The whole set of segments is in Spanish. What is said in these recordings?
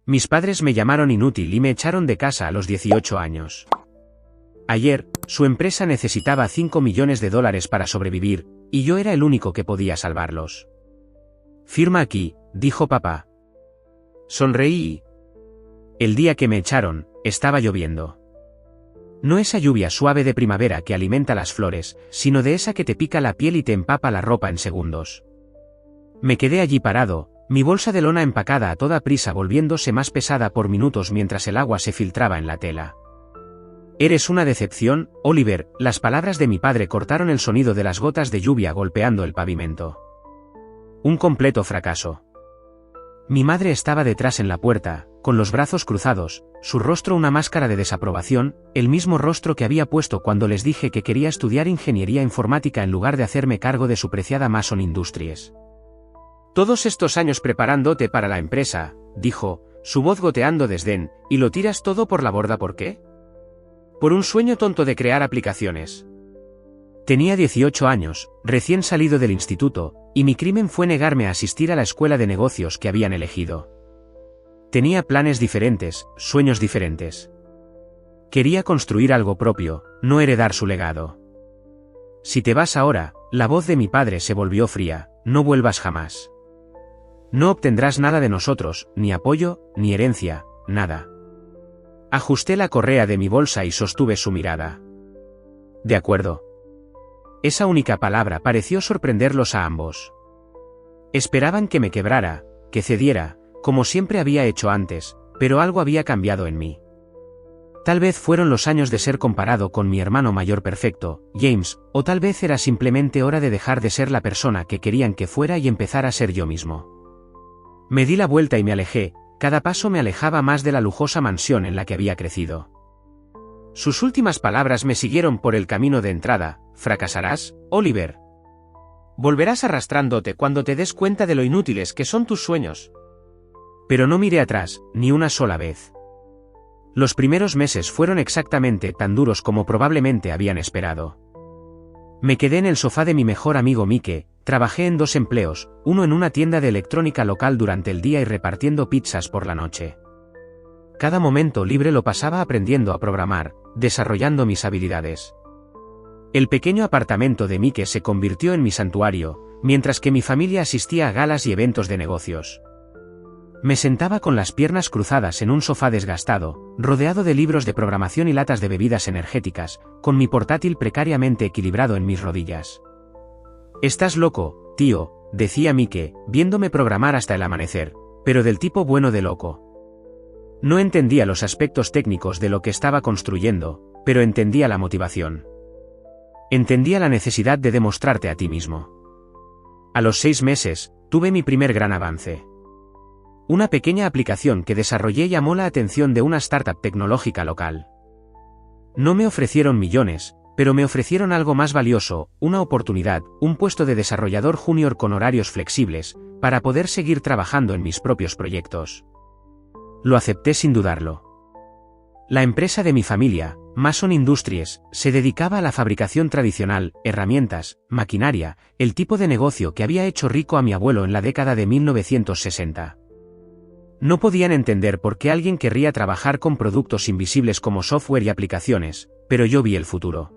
Mis padres me llamaron inútil y me echaron de casa a los 18 años. Ayer, su empresa necesitaba $5 millones para sobrevivir, y yo era el único que podía salvarlos. Firma aquí, dijo papá. Sonreí. El día que me echaron, estaba lloviendo. No esa lluvia suave de primavera que alimenta las flores, sino de esa que te pica la piel y te empapa la ropa en segundos. Me quedé allí parado, mi bolsa de lona empacada a toda prisa volviéndose más pesada por minutos mientras el agua se filtraba en la tela. Eres una decepción, Oliver. Las palabras de mi padre cortaron el sonido de las gotas de lluvia golpeando el pavimento. Un completo fracaso. Mi madre estaba detrás en la puerta, con los brazos cruzados, su rostro una máscara de desaprobación, el mismo rostro que había puesto cuando les dije que quería estudiar ingeniería informática en lugar de hacerme cargo de su preciada Mason Industries. Todos estos años preparándote para la empresa, dijo, su voz goteando desdén, y lo tiras todo por la borda. ¿Por qué? Por un sueño tonto de crear aplicaciones. Tenía 18 años, recién salido del instituto, y mi crimen fue negarme a asistir a la escuela de negocios que habían elegido. Tenía planes diferentes, sueños diferentes. Quería construir algo propio, no heredar su legado. Si te vas ahora, la voz de mi padre se volvió fría, no vuelvas jamás. No obtendrás nada de nosotros, ni apoyo, ni herencia, nada. Ajusté la correa de mi bolsa y sostuve su mirada. De acuerdo. Esa única palabra pareció sorprenderlos a ambos. Esperaban que me quebrara, que cediera, como siempre había hecho antes, pero algo había cambiado en mí. Tal vez fueron los años de ser comparado con mi hermano mayor perfecto, James, o tal vez era simplemente hora de dejar de ser la persona que querían que fuera y empezar a ser yo mismo. Me di la vuelta y me alejé, cada paso me alejaba más de la lujosa mansión en la que había crecido. Sus últimas palabras me siguieron por el camino de entrada: fracasarás, Oliver. Volverás arrastrándote cuando te des cuenta de lo inútiles que son tus sueños. Pero no miré atrás, ni una sola vez. Los primeros meses fueron exactamente tan duros como probablemente habían esperado. Me quedé en el sofá de mi mejor amigo Mike, trabajé en 2 empleos, uno en una tienda de electrónica local durante el día y repartiendo pizzas por la noche. Cada momento libre lo pasaba aprendiendo a programar, desarrollando mis habilidades. El pequeño apartamento de Mike se convirtió en mi santuario, mientras que mi familia asistía a galas y eventos de negocios. Me sentaba con las piernas cruzadas en un sofá desgastado, rodeado de libros de programación y latas de bebidas energéticas, con mi portátil precariamente equilibrado en mis rodillas. «Estás loco, tío», decía Mike, viéndome programar hasta el amanecer, pero del tipo bueno de loco. No entendía los aspectos técnicos de lo que estaba construyendo, pero entendía la motivación. Entendía la necesidad de demostrarte a ti mismo. A los 6 meses, tuve mi primer gran avance. Una pequeña aplicación que desarrollé llamó la atención de una startup tecnológica local. No me ofrecieron millones, pero me ofrecieron algo más valioso, una oportunidad, un puesto de desarrollador junior con horarios flexibles, para poder seguir trabajando en mis propios proyectos. Lo acepté sin dudarlo. La empresa de mi familia, Mason Industries, se dedicaba a la fabricación tradicional, herramientas, maquinaria, el tipo de negocio que había hecho rico a mi abuelo en la década de 1960. No podían entender por qué alguien querría trabajar con productos invisibles como software y aplicaciones, pero yo vi el futuro.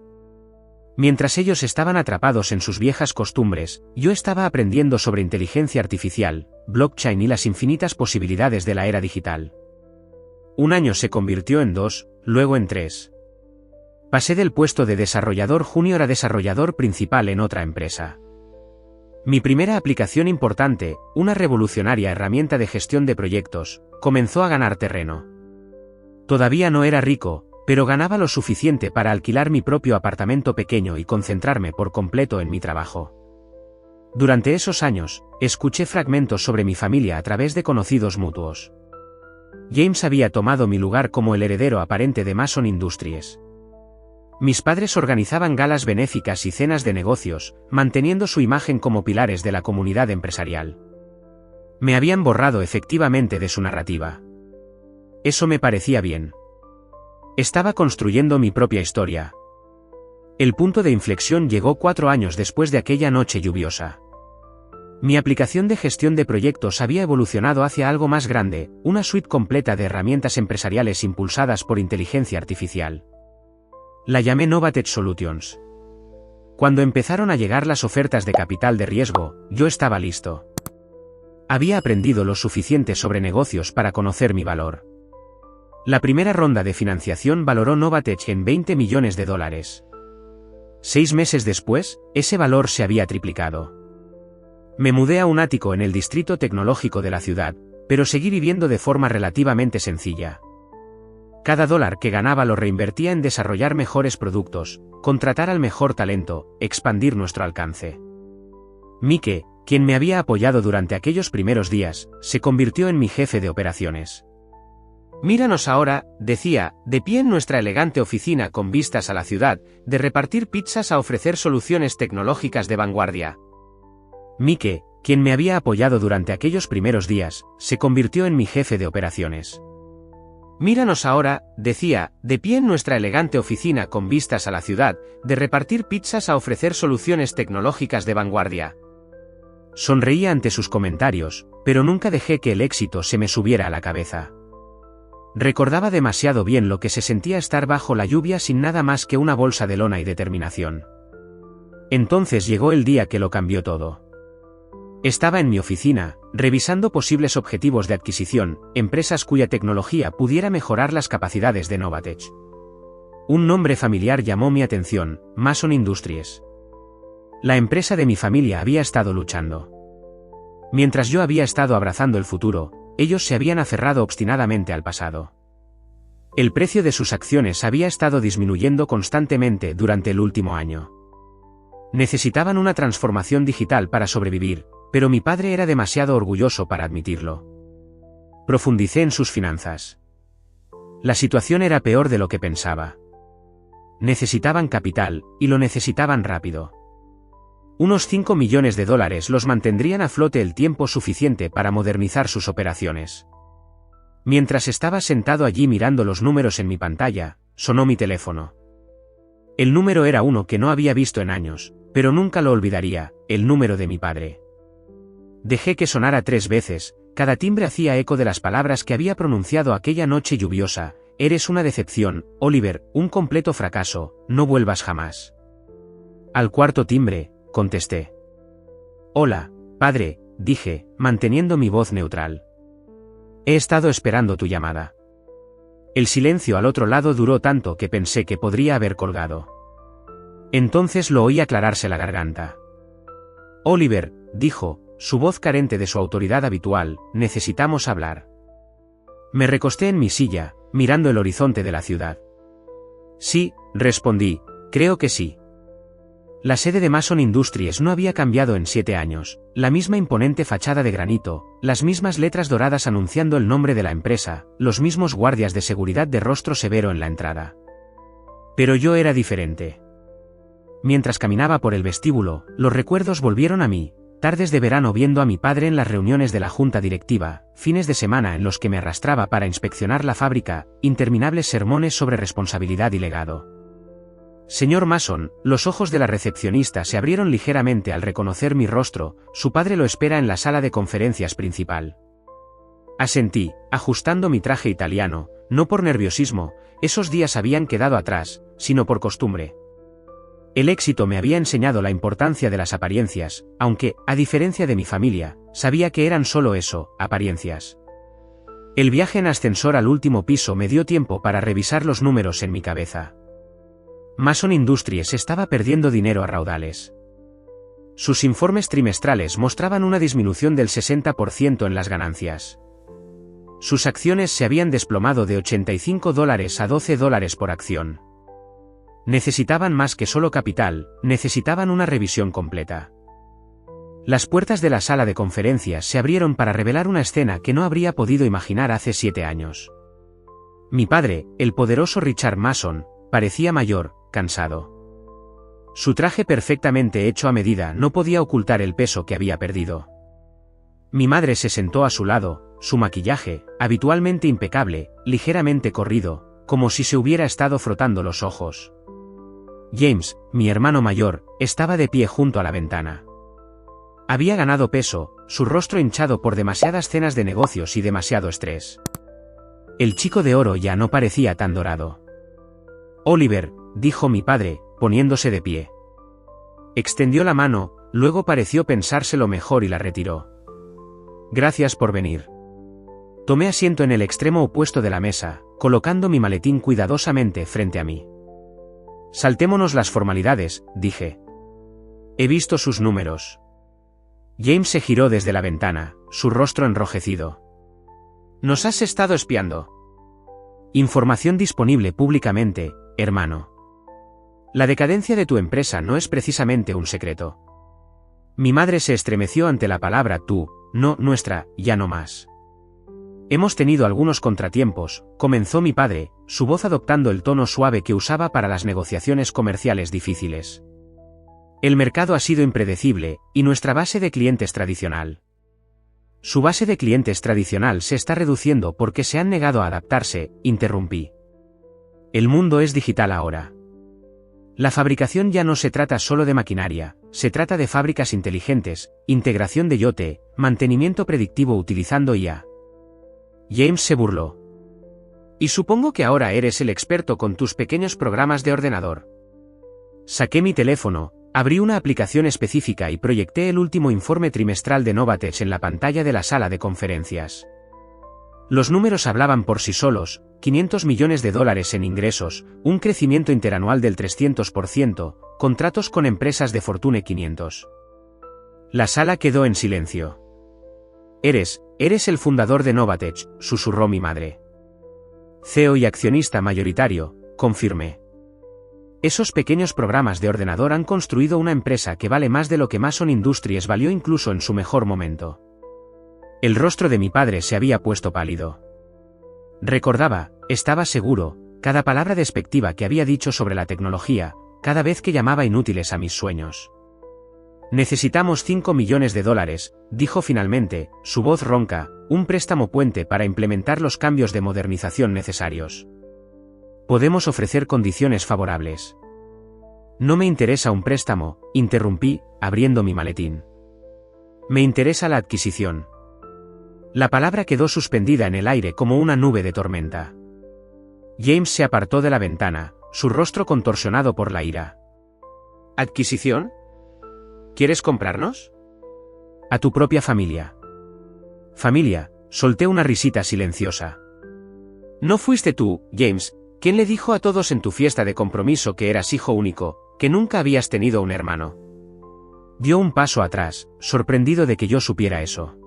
Mientras ellos estaban atrapados en sus viejas costumbres, yo estaba aprendiendo sobre inteligencia artificial, blockchain y las infinitas posibilidades de la era digital. Un año se convirtió en 2, luego en 3. Pasé del puesto de desarrollador junior a desarrollador principal en otra empresa. Mi primera aplicación importante, una revolucionaria herramienta de gestión de proyectos, comenzó a ganar terreno. Todavía no era rico, pero ganaba lo suficiente para alquilar mi propio apartamento pequeño y concentrarme por completo en mi trabajo. Durante esos años, escuché fragmentos sobre mi familia a través de conocidos mutuos. James había tomado mi lugar como el heredero aparente de Mason Industries. Mis padres organizaban galas benéficas y cenas de negocios, manteniendo su imagen como pilares de la comunidad empresarial. Me habían borrado efectivamente de su narrativa. Eso me parecía bien. Estaba construyendo mi propia historia. El punto de inflexión llegó 4 años después de aquella noche lluviosa. Mi aplicación de gestión de proyectos había evolucionado hacia algo más grande, una suite completa de herramientas empresariales impulsadas por inteligencia artificial. La llamé Novatech Solutions. Cuando empezaron a llegar las ofertas de capital de riesgo, yo estaba listo. Había aprendido lo suficiente sobre negocios para conocer mi valor. La primera ronda de financiación valoró Novatech en $20 millones. 6 meses después, ese valor se había triplicado. Me mudé a un ático en el distrito tecnológico de la ciudad, pero seguí viviendo de forma relativamente sencilla. Cada dólar que ganaba lo reinvertía en desarrollar mejores productos, contratar al mejor talento, expandir nuestro alcance. Mike, quien me había apoyado durante aquellos primeros días, se convirtió en mi jefe de operaciones. Míranos ahora, decía, de pie en nuestra elegante oficina con vistas a la ciudad, de repartir pizzas a ofrecer soluciones tecnológicas de vanguardia. Mike, quien me había apoyado durante aquellos primeros días, se convirtió en mi jefe de operaciones. Míranos ahora, decía, de pie en nuestra elegante oficina con vistas a la ciudad, de repartir pizzas a ofrecer soluciones tecnológicas de vanguardia. Sonreía ante sus comentarios, pero nunca dejé que el éxito se me subiera a la cabeza. Recordaba demasiado bien lo que se sentía estar bajo la lluvia sin nada más que una bolsa de lona y determinación. Entonces llegó el día que lo cambió todo. Estaba en mi oficina, revisando posibles objetivos de adquisición, empresas cuya tecnología pudiera mejorar las capacidades de Novatech. Un nombre familiar llamó mi atención, Mason Industries. La empresa de mi familia había estado luchando. Mientras yo había estado abrazando el futuro, ellos se habían aferrado obstinadamente al pasado. El precio de sus acciones había estado disminuyendo constantemente durante el último año. Necesitaban una transformación digital para sobrevivir, pero mi padre era demasiado orgulloso para admitirlo. Profundicé en sus finanzas. La situación era peor de lo que pensaba. Necesitaban capital, y lo necesitaban rápido. Unos $5 millones los mantendrían a flote el tiempo suficiente para modernizar sus operaciones. Mientras estaba sentado allí mirando los números en mi pantalla, sonó mi teléfono. El número era uno que no había visto en años, pero nunca lo olvidaría, el número de mi padre. Dejé que sonara 3 veces, cada timbre hacía eco de las palabras que había pronunciado aquella noche lluviosa: eres una decepción, Oliver, un completo fracaso, no vuelvas jamás. Al cuarto timbre, contesté. Hola, padre, dije, manteniendo mi voz neutral. He estado esperando tu llamada. El silencio al otro lado duró tanto que pensé que podría haber colgado. Entonces lo oí aclararse la garganta. Oliver, dijo, su voz carente de su autoridad habitual, necesitamos hablar. Me recosté en mi silla, mirando el horizonte de la ciudad. Sí, respondí, creo que sí. La sede de Mason Industries no había cambiado en 7 años, la misma imponente fachada de granito, las mismas letras doradas anunciando el nombre de la empresa, los mismos guardias de seguridad de rostro severo en la entrada. Pero yo era diferente. Mientras caminaba por el vestíbulo, los recuerdos volvieron a mí. Tardes de verano viendo a mi padre en las reuniones de la junta directiva, fines de semana en los que me arrastraba para inspeccionar la fábrica, interminables sermones sobre responsabilidad y legado. Señor Mason, los ojos de la recepcionista se abrieron ligeramente al reconocer mi rostro, su padre lo espera en la sala de conferencias principal. Asentí, ajustando mi traje italiano, no por nerviosismo, esos días habían quedado atrás, sino por costumbre. El éxito me había enseñado la importancia de las apariencias, aunque, a diferencia de mi familia, sabía que eran solo eso, apariencias. El viaje en ascensor al último piso me dio tiempo para revisar los números en mi cabeza. Mason Industries estaba perdiendo dinero a raudales. Sus informes trimestrales mostraban una disminución del 60% en las ganancias. Sus acciones se habían desplomado de $85 a $12 por acción. Necesitaban más que solo capital, necesitaban una revisión completa. Las puertas de la sala de conferencias se abrieron para revelar una escena que no habría podido imaginar hace 7 años. Mi padre, el poderoso Richard Mason, parecía mayor, cansado. Su traje perfectamente hecho a medida no podía ocultar el peso que había perdido. Mi madre se sentó a su lado, su maquillaje, habitualmente impecable, ligeramente corrido, como si se hubiera estado frotando los ojos. James, mi hermano mayor, estaba de pie junto a la ventana. Había ganado peso, su rostro hinchado por demasiadas cenas de negocios y demasiado estrés. El chico de oro ya no parecía tan dorado. Oliver, dijo mi padre, poniéndose de pie. Extendió la mano, luego pareció pensárselo mejor y la retiró. Gracias por venir. Tomé asiento en el extremo opuesto de la mesa, colocando mi maletín cuidadosamente frente a mí. Saltémonos las formalidades, dije. He visto sus números. James se giró desde la ventana, su rostro enrojecido. ¿Nos has estado espiando? Información disponible públicamente, hermano. La decadencia de tu empresa no es precisamente un secreto. Mi madre se estremeció ante la palabra tú, no nuestra, ya no más. Hemos tenido algunos contratiempos, comenzó mi padre, su voz adoptando el tono suave que usaba para las negociaciones comerciales difíciles. El mercado ha sido impredecible, y nuestra base de clientes tradicional. Su base de clientes tradicional se está reduciendo porque se han negado a adaptarse, interrumpí. El mundo es digital ahora. La fabricación ya no se trata solo de maquinaria, se trata de fábricas inteligentes, integración de IoT, mantenimiento predictivo utilizando IA. James se burló. Y supongo que ahora eres el experto con tus pequeños programas de ordenador. Saqué mi teléfono, abrí una aplicación específica y proyecté el último informe trimestral de Novatech en la pantalla de la sala de conferencias. Los números hablaban por sí solos, $500 millones en ingresos, un crecimiento interanual del 300%, contratos con empresas de Fortune 500. La sala quedó en silencio. Eres el fundador de Novatech, susurró mi madre. CEO y accionista mayoritario, confirmé. Esos pequeños programas de ordenador han construido una empresa que vale más de lo que Mason Industries valió incluso en su mejor momento. El rostro de mi padre se había puesto pálido. Recordaba, estaba seguro, cada palabra despectiva que había dicho sobre la tecnología, cada vez que llamaba inútiles a mis sueños. Necesitamos $5 millones, dijo finalmente, su voz ronca, un préstamo puente para implementar los cambios de modernización necesarios. Podemos ofrecer condiciones favorables. No me interesa un préstamo, interrumpí, abriendo mi maletín. Me interesa la adquisición. La palabra quedó suspendida en el aire como una nube de tormenta. James se apartó de la ventana, su rostro contorsionado por la ira. ¿Adquisición? ¿Quieres comprarnos? A tu propia familia. Familia, solté una risita silenciosa. ¿No fuiste tú, James, quien le dijo a todos en tu fiesta de compromiso que eras hijo único, que nunca habías tenido un hermano? Dio un paso atrás, sorprendido de que yo supiera eso.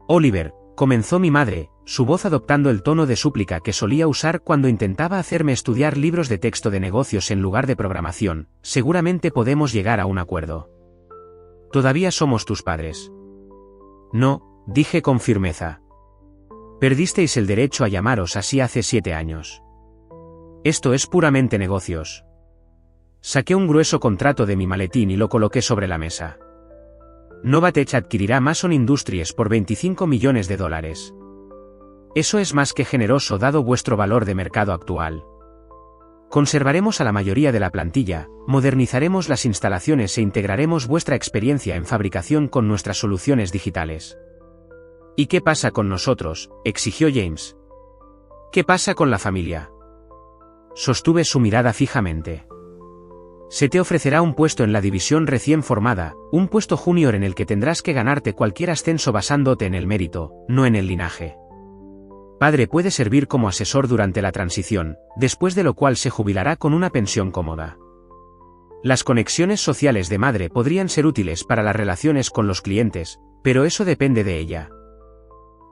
Oliver, comenzó mi madre, su voz adoptando el tono de súplica que solía usar cuando intentaba hacerme estudiar libros de texto de negocios en lugar de programación, seguramente podemos llegar a un acuerdo. Todavía somos tus padres. No, dije con firmeza. Perdisteis el derecho a llamaros así hace 7 años. Esto es puramente negocios. Saqué un grueso contrato de mi maletín y lo coloqué sobre la mesa. Novatech adquirirá Mason Industries por $25 millones. Eso es más que generoso dado vuestro valor de mercado actual. Conservaremos a la mayoría de la plantilla, modernizaremos las instalaciones e integraremos vuestra experiencia en fabricación con nuestras soluciones digitales. ¿Y qué pasa con nosotros?, exigió James. ¿Qué pasa con la familia? Sostuve su mirada fijamente. Se te ofrecerá un puesto en la división recién formada, un puesto junior en el que tendrás que ganarte cualquier ascenso basándote en el mérito, no en el linaje. Padre puede servir como asesor durante la transición, después de lo cual se jubilará con una pensión cómoda. Las conexiones sociales de madre podrían ser útiles para las relaciones con los clientes, pero eso depende de ella.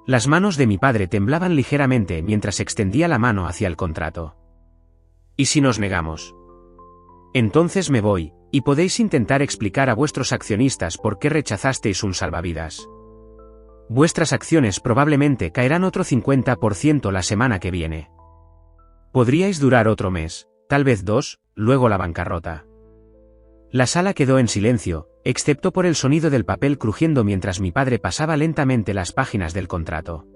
Las manos de mi padre temblaban ligeramente mientras extendía la mano hacia el contrato. ¿Y si nos negamos? Entonces me voy, y podéis intentar explicar a vuestros accionistas por qué rechazasteis un salvavidas. Vuestras acciones probablemente caerán otro 50% la semana que viene. Podríais durar otro mes, tal vez 2, luego la bancarrota. La sala quedó en silencio, excepto por el sonido del papel crujiendo mientras mi padre pasaba lentamente las páginas del contrato.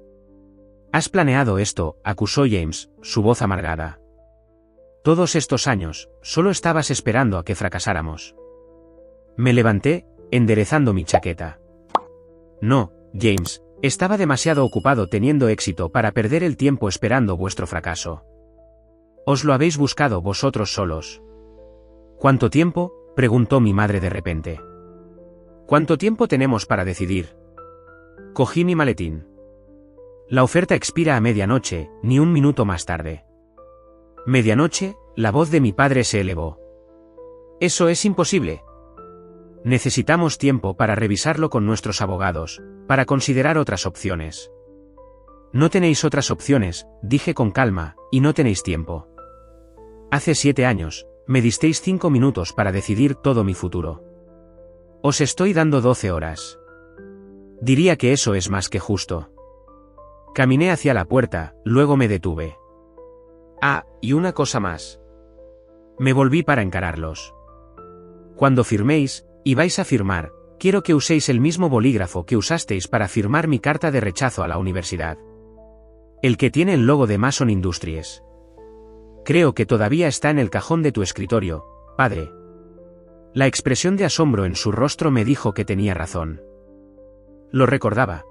«Has planeado esto», acusó James, su voz amargada. «Todos estos años, solo estabas esperando a que fracasáramos». Me levanté, enderezando mi chaqueta. No, James, estaba demasiado ocupado teniendo éxito para perder el tiempo esperando vuestro fracaso. Os lo habéis buscado vosotros solos. ¿Cuánto tiempo?, preguntó mi madre de repente. ¿Cuánto tiempo tenemos para decidir? Cogí mi maletín. La oferta expira a medianoche, ni un minuto más tarde. Medianoche, la voz de mi padre se elevó. Eso es imposible. Necesitamos tiempo para revisarlo con nuestros abogados, para considerar otras opciones. No tenéis otras opciones, dije con calma, y no tenéis tiempo. Hace 7 años, me disteis 5 minutos para decidir todo mi futuro. Os estoy dando 12 horas. Diría que eso es más que justo. Caminé hacia la puerta, luego me detuve. Ah, y una cosa más. Me volví para encararlos. Cuando firméis, y vais a firmar, quiero que uséis el mismo bolígrafo que usasteis para firmar mi carta de rechazo a la universidad. El que tiene el logo de Mason Industries. Creo que todavía está en el cajón de tu escritorio, padre. La expresión de asombro en su rostro me dijo que tenía razón. Lo recordaba.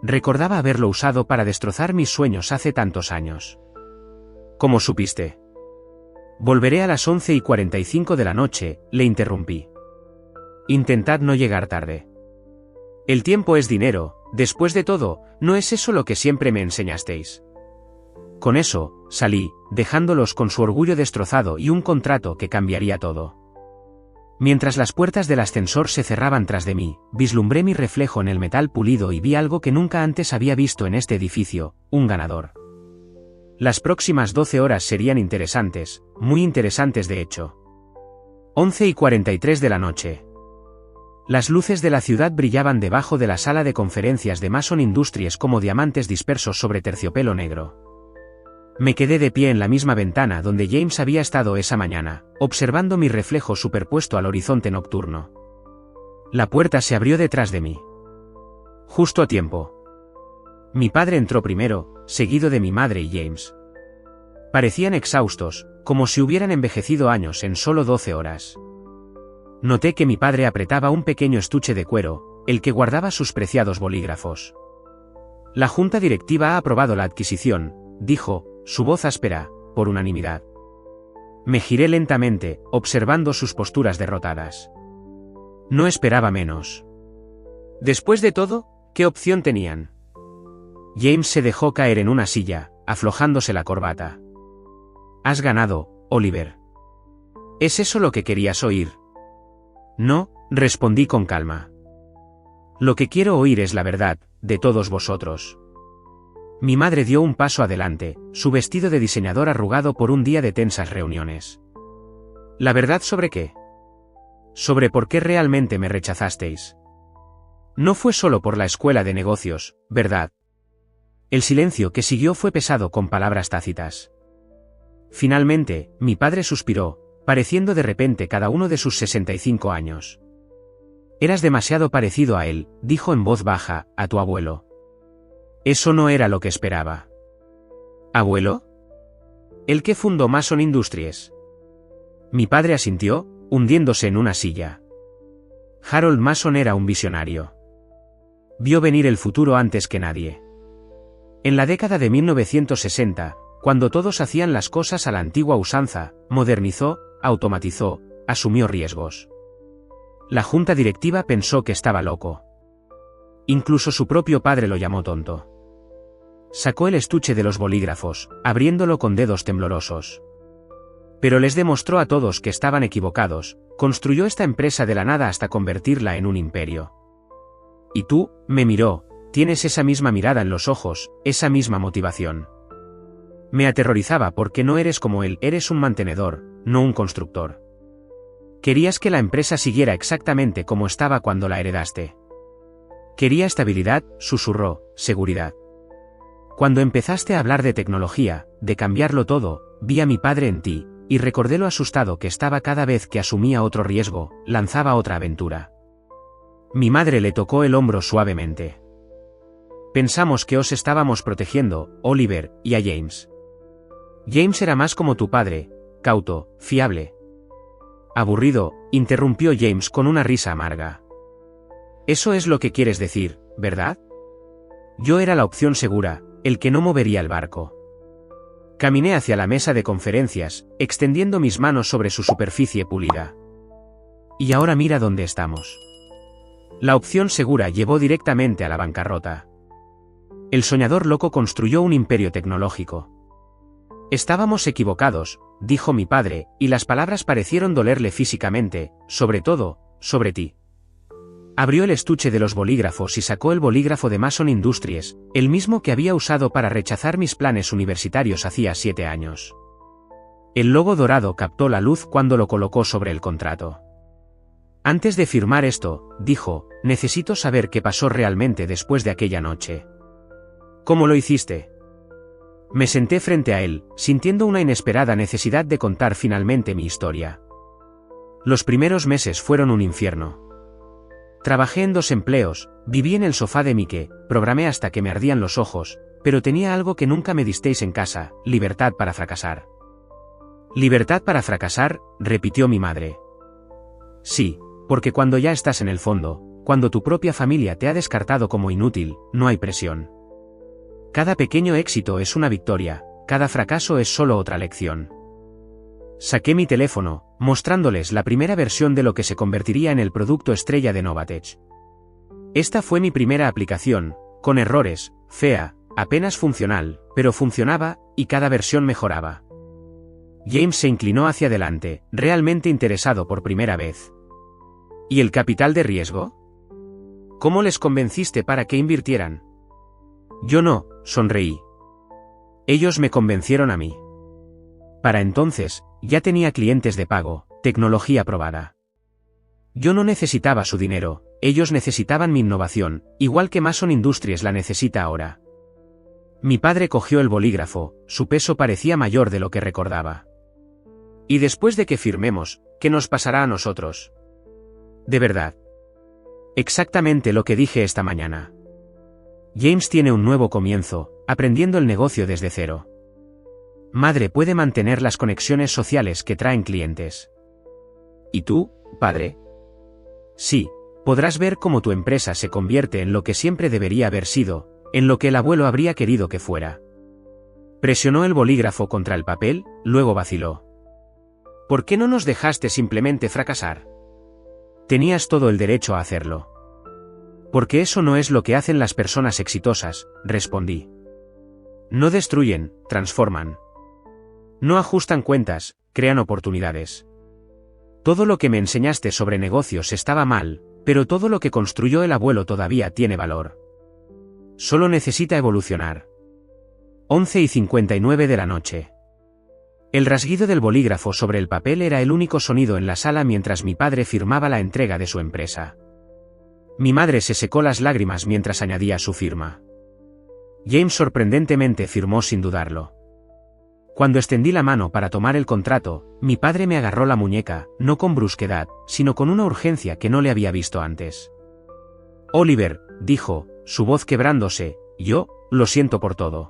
Recordaba haberlo usado para destrozar mis sueños hace tantos años. ¿Cómo supiste? Volveré a las 11:45 de la noche, le interrumpí. Intentad no llegar tarde. El tiempo es dinero, después de todo, ¿no es eso lo que siempre me enseñasteis? Con eso, salí, dejándolos con su orgullo destrozado y un contrato que cambiaría todo. Mientras las puertas del ascensor se cerraban tras de mí, vislumbré mi reflejo en el metal pulido y vi algo que nunca antes había visto en este edificio, un ganador. Las próximas 12 horas serían interesantes, muy interesantes de hecho. 11:43 de la noche. Las luces de la ciudad brillaban debajo de la sala de conferencias de Mason Industries como diamantes dispersos sobre terciopelo negro. Me quedé de pie en la misma ventana donde James había estado esa mañana, observando mi reflejo superpuesto al horizonte nocturno. La puerta se abrió detrás de mí. Justo a tiempo. Mi padre entró primero, seguido de mi madre y James. Parecían exhaustos, como si hubieran envejecido años en solo 12 horas. Noté que mi padre apretaba un pequeño estuche de cuero, el que guardaba sus preciados bolígrafos. La junta directiva ha aprobado la adquisición, dijo, su voz áspera, por unanimidad. Me giré lentamente, observando sus posturas derrotadas. No esperaba menos. Después de todo, ¿qué opción tenían? James se dejó caer en una silla, aflojándose la corbata. Has ganado, Oliver. ¿Es eso lo que querías oír? No, respondí con calma. Lo que quiero oír es la verdad, de todos vosotros. Mi madre dio un paso adelante, su vestido de diseñador arrugado por un día de tensas reuniones. ¿La verdad sobre qué? Sobre por qué realmente me rechazasteis. No fue solo por la escuela de negocios, ¿verdad? El silencio que siguió fue pesado con palabras tácitas. Finalmente, mi padre suspiró, pareciendo de repente cada uno de sus 65 años. Eras demasiado parecido a él, dijo en voz baja, a tu abuelo. Eso no era lo que esperaba. ¿Abuelo? ¿El que fundó Mason Industries? Mi padre asintió, hundiéndose en una silla. Harold Mason era un visionario. Vio venir el futuro antes que nadie. En la década de 1960, cuando todos hacían las cosas a la antigua usanza, modernizó, automatizó, asumió riesgos. La junta directiva pensó que estaba loco. Incluso su propio padre lo llamó tonto. Sacó el estuche de los bolígrafos, abriéndolo con dedos temblorosos. Pero les demostró a todos que estaban equivocados, construyó esta empresa de la nada hasta convertirla en un imperio. Y tú, me miró, tienes esa misma mirada en los ojos, esa misma motivación. Me aterrorizaba porque no eres como él, eres un mantenedor, no un constructor. Querías que la empresa siguiera exactamente como estaba cuando la heredaste. Quería estabilidad, susurró, seguridad. Cuando empezaste a hablar de tecnología, de cambiarlo todo, vi a mi padre en ti, y recordé lo asustado que estaba cada vez que asumía otro riesgo, lanzaba otra aventura. Mi madre le tocó el hombro suavemente. Pensamos que os estábamos protegiendo, Oliver, y a James. James era más como tu padre, cauto, fiable. Aburrido, interrumpió James con una risa amarga. Eso es lo que quieres decir, ¿verdad? Yo era la opción segura, el que no movería el barco. Caminé hacia la mesa de conferencias, extendiendo mis manos sobre su superficie pulida. Y ahora mira dónde estamos. La opción segura llevó directamente a la bancarrota. El soñador loco construyó un imperio tecnológico. Estábamos equivocados, dijo mi padre, y las palabras parecieron dolerle físicamente, sobre todo, sobre ti. Abrió el estuche de los bolígrafos y sacó el bolígrafo de Mason Industries, el mismo que había usado para rechazar mis planes universitarios hacía 7 años. El logo dorado captó la luz cuando lo colocó sobre el contrato. Antes de firmar esto, dijo, necesito saber qué pasó realmente después de aquella noche. ¿Cómo lo hiciste? Me senté frente a él, sintiendo una inesperada necesidad de contar finalmente mi historia. Los primeros meses fueron un infierno. Trabajé en 2 empleos, viví en el sofá de Mike, programé hasta que me ardían los ojos, pero tenía algo que nunca me disteis en casa, libertad para fracasar. ¿Libertad para fracasar?, repitió mi madre. Sí, porque cuando ya estás en el fondo, cuando tu propia familia te ha descartado como inútil, no hay presión. Cada pequeño éxito es una victoria, cada fracaso es solo otra lección. Saqué mi teléfono, mostrándoles la primera versión de lo que se convertiría en el producto estrella de Novatech. Esta fue mi primera aplicación, con errores, fea, apenas funcional, pero funcionaba, y cada versión mejoraba. James se inclinó hacia adelante, realmente interesado por primera vez. ¿Y el capital de riesgo? ¿Cómo les convenciste para que invirtieran? Yo no, sonreí. Ellos me convencieron a mí. Para entonces, ya tenía clientes de pago, tecnología probada. Yo no necesitaba su dinero, ellos necesitaban mi innovación, igual que Mason Industries la necesita ahora. Mi padre cogió el bolígrafo, su peso parecía mayor de lo que recordaba. Y después de que firmemos, ¿qué nos pasará a nosotros? De verdad. Exactamente lo que dije esta mañana. James tiene un nuevo comienzo, aprendiendo el negocio desde cero. Madre puede mantener las conexiones sociales que traen clientes. ¿Y tú, padre? Sí, podrás ver cómo tu empresa se convierte en lo que siempre debería haber sido, en lo que el abuelo habría querido que fuera. Presionó el bolígrafo contra el papel, luego vaciló. ¿Por qué no nos dejaste simplemente fracasar? Tenías todo el derecho a hacerlo. Porque eso no es lo que hacen las personas exitosas, respondí. No destruyen, transforman. No ajustan cuentas, crean oportunidades. Todo lo que me enseñaste sobre negocios estaba mal, pero todo lo que construyó el abuelo todavía tiene valor. Solo necesita evolucionar. 11:59 de la noche. El rasguido del bolígrafo sobre el papel era el único sonido en la sala mientras mi padre firmaba la entrega de su empresa. Mi madre se secó las lágrimas mientras añadía su firma. James sorprendentemente firmó sin dudarlo. Cuando extendí la mano para tomar el contrato, mi padre me agarró la muñeca, no con brusquedad, sino con una urgencia que no le había visto antes. Oliver, dijo, su voz quebrándose, yo, lo siento por todo.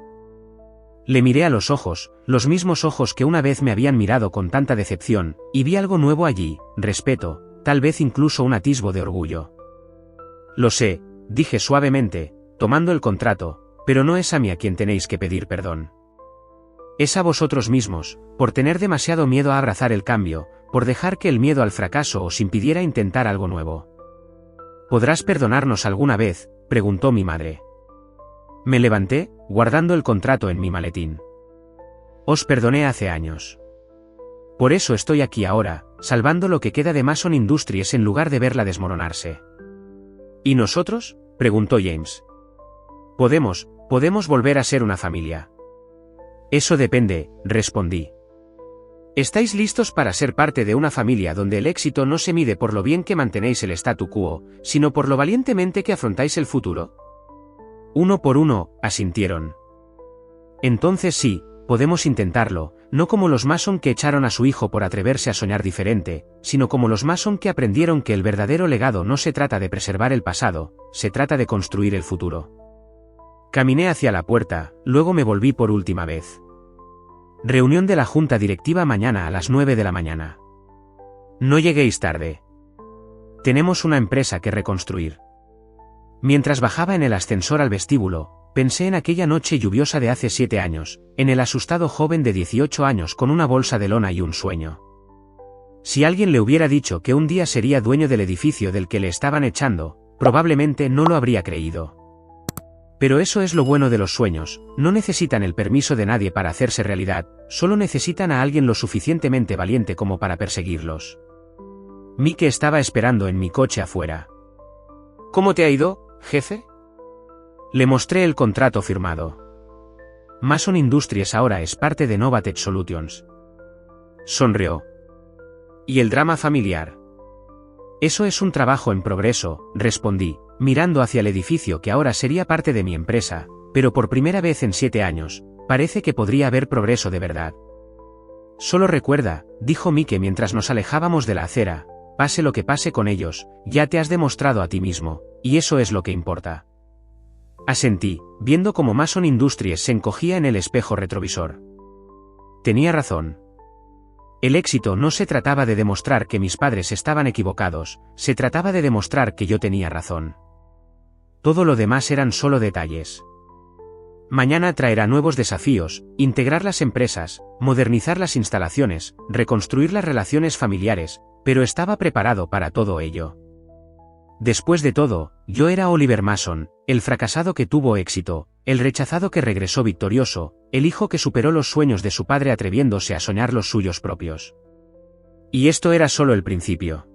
Le miré a los ojos, los mismos ojos que una vez me habían mirado con tanta decepción, y vi algo nuevo allí, respeto, tal vez incluso un atisbo de orgullo. Lo sé, dije suavemente, tomando el contrato, pero no es a mí a quien tenéis que pedir perdón. Es a vosotros mismos, por tener demasiado miedo a abrazar el cambio, por dejar que el miedo al fracaso os impidiera intentar algo nuevo. ¿Podrás perdonarnos alguna vez?, preguntó mi madre. Me levanté, guardando el contrato en mi maletín. Os perdoné hace años. Por eso estoy aquí ahora, salvando lo que queda de Mason Industries en lugar de verla desmoronarse. ¿Y nosotros?, preguntó James. Podemos volver a ser una familia. Eso depende, respondí. ¿Estáis listos para ser parte de una familia donde el éxito no se mide por lo bien que mantenéis el statu quo, sino por lo valientemente que afrontáis el futuro? Uno por uno, asintieron. Entonces sí, podemos intentarlo, no como los Mason que echaron a su hijo por atreverse a soñar diferente, sino como los Mason que aprendieron que el verdadero legado no se trata de preservar el pasado, se trata de construir el futuro. Caminé hacia la puerta, luego me volví por última vez. Reunión de la junta directiva mañana a las 9 de la mañana. No lleguéis tarde. Tenemos una empresa que reconstruir. Mientras bajaba en el ascensor al vestíbulo, pensé en aquella noche lluviosa de hace 7 años, en el asustado joven de 18 años con una bolsa de lona y un sueño. Si alguien le hubiera dicho que un día sería dueño del edificio del que le estaban echando, probablemente no lo habría creído. Pero eso es lo bueno de los sueños, no necesitan el permiso de nadie para hacerse realidad, solo necesitan a alguien lo suficientemente valiente como para perseguirlos. Mike estaba esperando en mi coche afuera. ¿Cómo te ha ido, jefe? Le mostré el contrato firmado. Mason Industries ahora es parte de Novatech Solutions. Sonrió. ¿Y el drama familiar? Eso es un trabajo en progreso, respondí, mirando hacia el edificio que ahora sería parte de mi empresa, pero por primera vez en 7 años, parece que podría haber progreso de verdad. Solo recuerda, dijo Mike mientras nos alejábamos de la acera, pase lo que pase con ellos, ya te has demostrado a ti mismo, y eso es lo que importa. Asentí, viendo cómo Mason Industries se encogía en el espejo retrovisor. Tenía razón. El éxito no se trataba de demostrar que mis padres estaban equivocados, se trataba de demostrar que yo tenía razón. Todo lo demás eran solo detalles. Mañana traerá nuevos desafíos, integrar las empresas, modernizar las instalaciones, reconstruir las relaciones familiares, pero estaba preparado para todo ello. Después de todo, yo era Oliver Mason, el fracasado que tuvo éxito, el rechazado que regresó victorioso, el hijo que superó los sueños de su padre atreviéndose a soñar los suyos propios. Y esto era solo el principio.